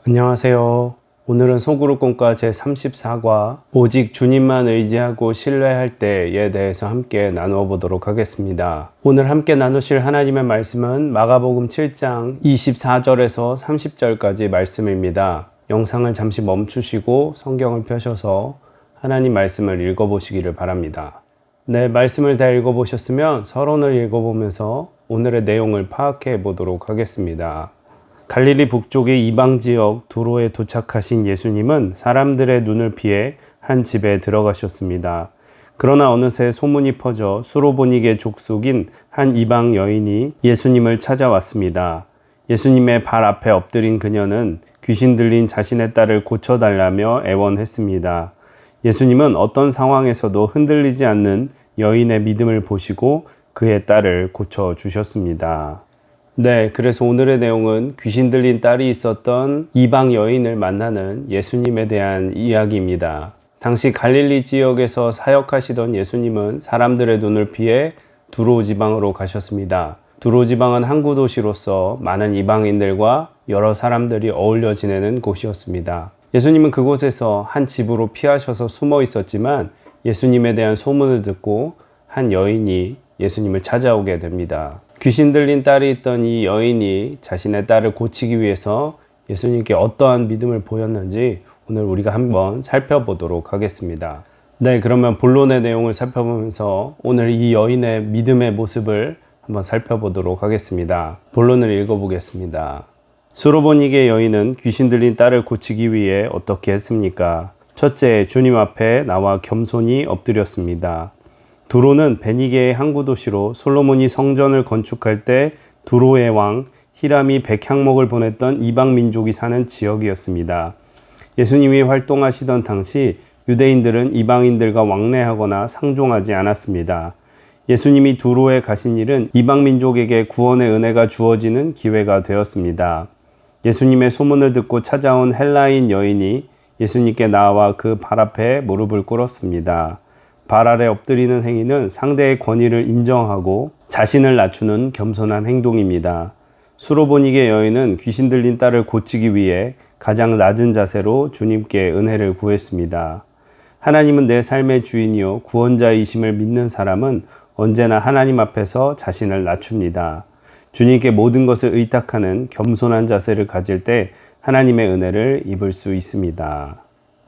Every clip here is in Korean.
안녕하세요. 오늘은 소그룹공과 제34과 오직 주님만 의지하고 신뢰할 때에 대해서 함께 나누어 보도록 하겠습니다. 오늘 함께 나누실 하나님의 말씀은 마가복음 7장 24절에서 30절까지 말씀입니다. 영상을 잠시 멈추시고 성경을 펴셔서 하나님 말씀을 읽어보시기를 바랍니다. 네, 말씀을 다 읽어보셨으면 서론을 읽어보면서 오늘의 내용을 파악해 보도록 하겠습니다. 갈릴리 북쪽의 이방 지역 두로에 도착하신 예수님은 사람들의 눈을 피해 한 집에 들어가셨습니다. 그러나 어느새 소문이 퍼져 수로보니게 족속인 한 이방 여인이 예수님을 찾아왔습니다. 예수님의 발 앞에 엎드린 그녀는 귀신 들린 자신의 딸을 고쳐달라며 애원했습니다. 예수님은 어떤 상황에서도 흔들리지 않는 여인의 믿음을 보시고 그의 딸을 고쳐주셨습니다. 네, 그래서 오늘의 내용은 귀신 들린 딸이 있었던 이방 여인을 만나는 예수님에 대한 이야기입니다. 당시 갈릴리 지역에서 사역하시던 예수님은 사람들의 눈을 피해 두로 지방으로 가셨습니다. 두로 지방은 항구 도시로서 많은 이방인들과 여러 사람들이 어울려 지내는 곳이었습니다. 예수님은 그곳에서 한 집으로 피하셔서 숨어 있었지만 예수님에 대한 소문을 듣고 한 여인이 예수님을 찾아오게 됩니다. 귀신 들린 딸이 있던 이 여인이 자신의 딸을 고치기 위해서 예수님께 어떠한 믿음을 보였는지 오늘 우리가 한번 살펴보도록 하겠습니다. 네, 그러면 본론의 내용을 살펴보면서 오늘 이 여인의 믿음의 모습을 한번 살펴보도록 하겠습니다. 본론을 읽어보겠습니다. 수로보니게 여인은 귀신 들린 딸을 고치기 위해 어떻게 했습니까? 첫째, 주님 앞에 나와 겸손히 엎드렸습니다. 두로는 베니게의 항구 도시로 솔로몬이 성전을 건축할 때 두로의 왕 히람이 백향목을 보냈던 이방 민족이 사는 지역이었습니다. 예수님이 활동하시던 당시 유대인들은 이방인들과 왕래하거나 상종하지 않았습니다. 예수님이 두로에 가신 일은 이방 민족에게 구원의 은혜가 주어지는 기회가 되었습니다. 예수님의 소문을 듣고 찾아온 헬라인 여인이 예수님께 나와 그 발 앞에 무릎을 꿇었습니다. 발 아래 엎드리는 행위는 상대의 권위를 인정하고 자신을 낮추는 겸손한 행동입니다. 수로보니게 여인은 귀신 들린 딸을 고치기 위해 가장 낮은 자세로 주님께 은혜를 구했습니다. 하나님은 내 삶의 주인이요 구원자이심을 믿는 사람은 언제나 하나님 앞에서 자신을 낮춥니다. 주님께 모든 것을 의탁하는 겸손한 자세를 가질 때 하나님의 은혜를 입을 수 있습니다.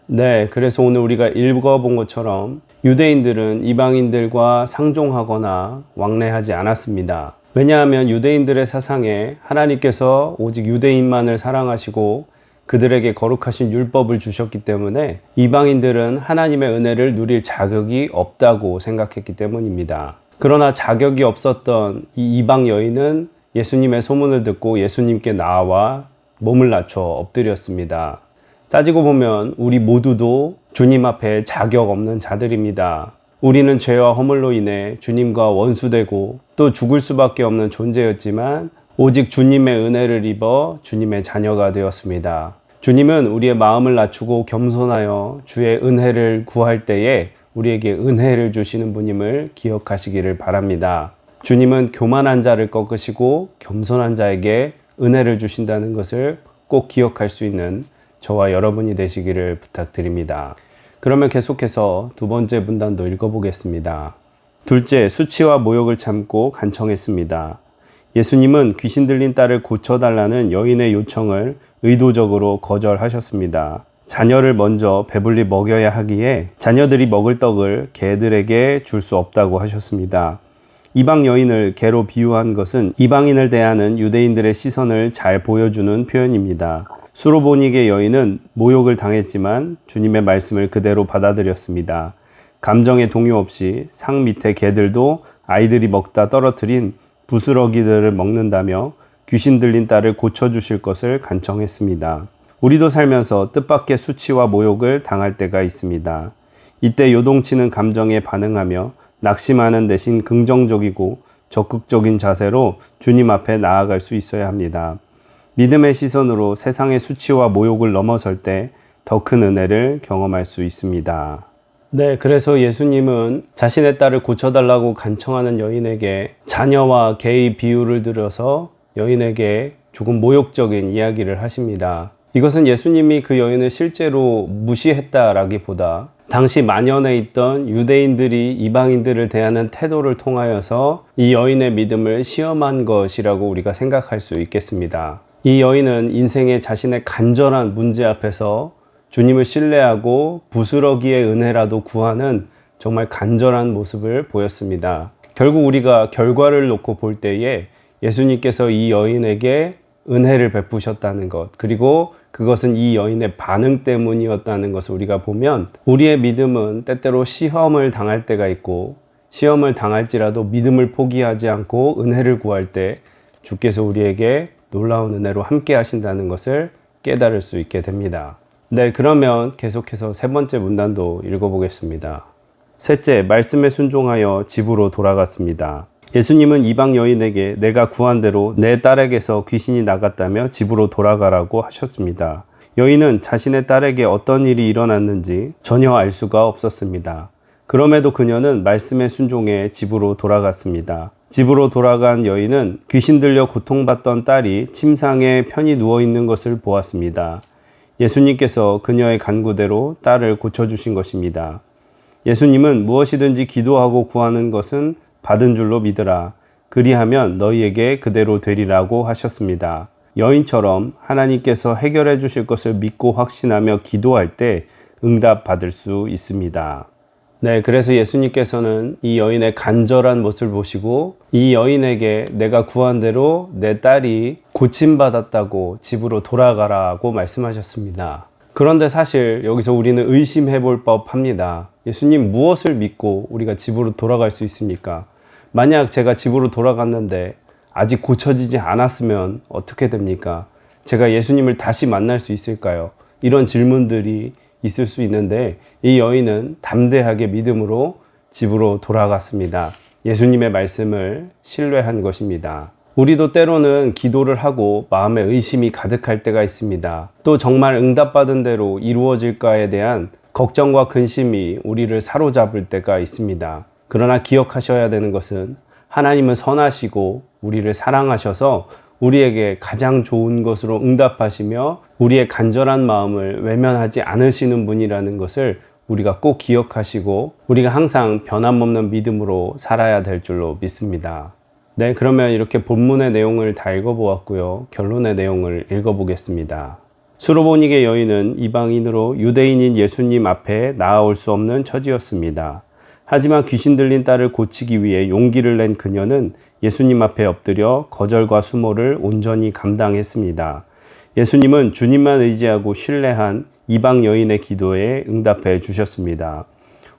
네, 그래서 오늘 우리가 읽어본 것처럼 유대인들은 이방인들과 상종하거나 왕래하지 않았습니다. 왜냐하면 유대인들의 사상에 하나님께서 오직 유대인만을 사랑하시고 그들에게 거룩하신 율법을 주셨기 때문에 이방인들은 하나님의 은혜를 누릴 자격이 없다고 생각했기 때문입니다. 그러나 자격이 없었던 이 이방 여인은 예수님의 소문을 듣고 예수님께 나와 몸을 낮춰 엎드렸습니다. 따지고 보면 우리 모두도 주님 앞에 자격 없는 자들입니다. 우리는 죄와 허물로 인해 주님과 원수되고 또 죽을 수밖에 없는 존재였지만 오직 주님의 은혜를 입어 주님의 자녀가 되었습니다. 주님은 우리의 마음을 낮추고 겸손하여 주의 은혜를 구할 때에 우리에게 은혜를 주시는 분임을 기억하시기를 바랍니다. 주님은 교만한 자를 꺾으시고 겸손한 자에게 은혜를 주신다는 것을 꼭 기억할 수 있는 저와 여러분이 되시기를 부탁드립니다. 그러면 계속해서 두 번째 문단도 읽어보겠습니다. 둘째, 수치와 모욕을 참고 간청했습니다. 예수님은 귀신 들린 딸을 고쳐달라는 여인의 요청을 의도적으로 거절하셨습니다. 자녀를 먼저 배불리 먹여야 하기에 자녀들이 먹을 떡을 개들에게 줄 수 없다고 하셨습니다. 이방 여인을 개로 비유한 것은 이방인을 대하는 유대인들의 시선을 잘 보여주는 표현입니다. 수로보니게 여인은 모욕을 당했지만 주님의 말씀을 그대로 받아들였습니다. 감정의 동요 없이 상 밑에 개들도 아이들이 먹다 떨어뜨린 부스러기들을 먹는다며 귀신 들린 딸을 고쳐주실 것을 간청했습니다. 우리도 살면서 뜻밖의 수치와 모욕을 당할 때가 있습니다. 이때 요동치는 감정에 반응하며 낙심하는 대신 긍정적이고 적극적인 자세로 주님 앞에 나아갈 수 있어야 합니다. 믿음의 시선으로 세상의 수치와 모욕을 넘어설 때 더 큰 은혜를 경험할 수 있습니다. 네, 그래서 예수님은 자신의 딸을 고쳐달라고 간청하는 여인에게 자녀와 개의 비유를 들어서 여인에게 조금 모욕적인 이야기를 하십니다. 이것은 예수님이 그 여인을 실제로 무시했다라기보다 당시 만연해 있던 유대인들이 이방인들을 대하는 태도를 통하여서 이 여인의 믿음을 시험한 것이라고 우리가 생각할 수 있겠습니다. 이 여인은 인생의 자신의 간절한 문제 앞에서 주님을 신뢰하고 부스러기의 은혜라도 구하는 정말 간절한 모습을 보였습니다. 결국 우리가 결과를 놓고 볼 때에 예수님께서 이 여인에게 은혜를 베푸셨다는 것, 그리고 그것은 이 여인의 반응 때문이었다는 것을 우리가 보면, 우리의 믿음은 때때로 시험을 당할 때가 있고, 시험을 당할지라도 믿음을 포기하지 않고 은혜를 구할 때 주께서 우리에게 놀라운 은혜로 함께 하신다는 것을 깨달을 수 있게 됩니다. 네, 그러면 계속해서 세 번째 문단도 읽어보겠습니다. 셋째, 말씀에 순종하여 집으로 돌아갔습니다. 예수님은 이방 여인에게 내가 구한 대로 내 딸에게서 귀신이 나갔다며 집으로 돌아가라고 하셨습니다. 여인은 자신의 딸에게 어떤 일이 일어났는지 전혀 알 수가 없었습니다. 그럼에도 그녀는 말씀에 순종해 집으로 돌아갔습니다. 집으로 돌아간 여인은 귀신 들려 고통받던 딸이 침상에 편히 누워있는 것을 보았습니다. 예수님께서 그녀의 간구대로 딸을 고쳐주신 것입니다. 예수님은 무엇이든지 기도하고 구하는 것은 받은 줄로 믿으라. 그리하면 너희에게 그대로 되리라고 하셨습니다. 여인처럼 하나님께서 해결해 주실 것을 믿고 확신하며 기도할 때 응답받을 수 있습니다. 네, 그래서 예수님께서는 이 여인의 간절한 모습을 보시고 이 여인에게 내가 구한 대로 내 딸이 고침받았다고 집으로 돌아가라고 말씀하셨습니다. 그런데 사실 여기서 우리는 의심해 볼 법합니다. 예수님, 무엇을 믿고 우리가 집으로 돌아갈 수 있습니까? 만약 제가 집으로 돌아갔는데 아직 고쳐지지 않았으면 어떻게 됩니까? 제가 예수님을 다시 만날 수 있을까요? 이런 질문들이 있을 수 있는데, 이 여인은 담대하게 믿음으로 집으로 돌아갔습니다. 예수님의 말씀을 신뢰한 것입니다. 우리도 때로는 기도를 하고 마음에 의심이 가득할 때가 있습니다. 또 정말 응답받은 대로 이루어질까에 대한 걱정과 근심이 우리를 사로잡을 때가 있습니다. 그러나 기억하셔야 되는 것은 하나님은 선하시고 우리를 사랑하셔서 우리에게 가장 좋은 것으로 응답하시며 우리의 간절한 마음을 외면하지 않으시는 분이라는 것을 우리가 꼭 기억하시고 우리가 항상 변함없는 믿음으로 살아야 될 줄로 믿습니다. 네, 그러면 이렇게 본문의 내용을 다 읽어보았고요. 결론의 내용을 읽어보겠습니다. 수로보닉의 여인은 이방인으로 유대인인 예수님 앞에 나아올 수 없는 처지였습니다. 하지만 귀신 들린 딸을 고치기 위해 용기를 낸 그녀는 예수님 앞에 엎드려 거절과 수모를 온전히 감당했습니다. 예수님은 주님만 의지하고 신뢰한 이방 여인의 기도에 응답해 주셨습니다.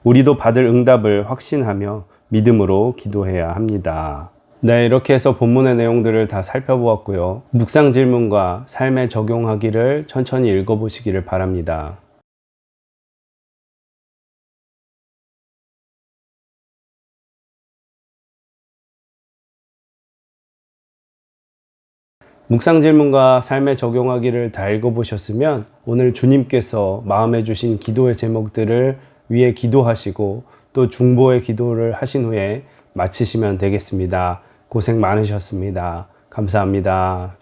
우리도 받을 응답을 확신하며 믿음으로 기도해야 합니다. 네, 이렇게 해서 본문의 내용들을 다 살펴보았고요. 묵상 질문과 삶에 적용하기를 천천히 읽어보시기를 바랍니다. 묵상 질문과 삶에 적용하기를 다 읽어보셨으면 오늘 주님께서 마음에 주신 기도의 제목들을 위해 기도하시고 또 중보의 기도를 하신 후에 마치시면 되겠습니다. 고생 많으셨습니다. 감사합니다.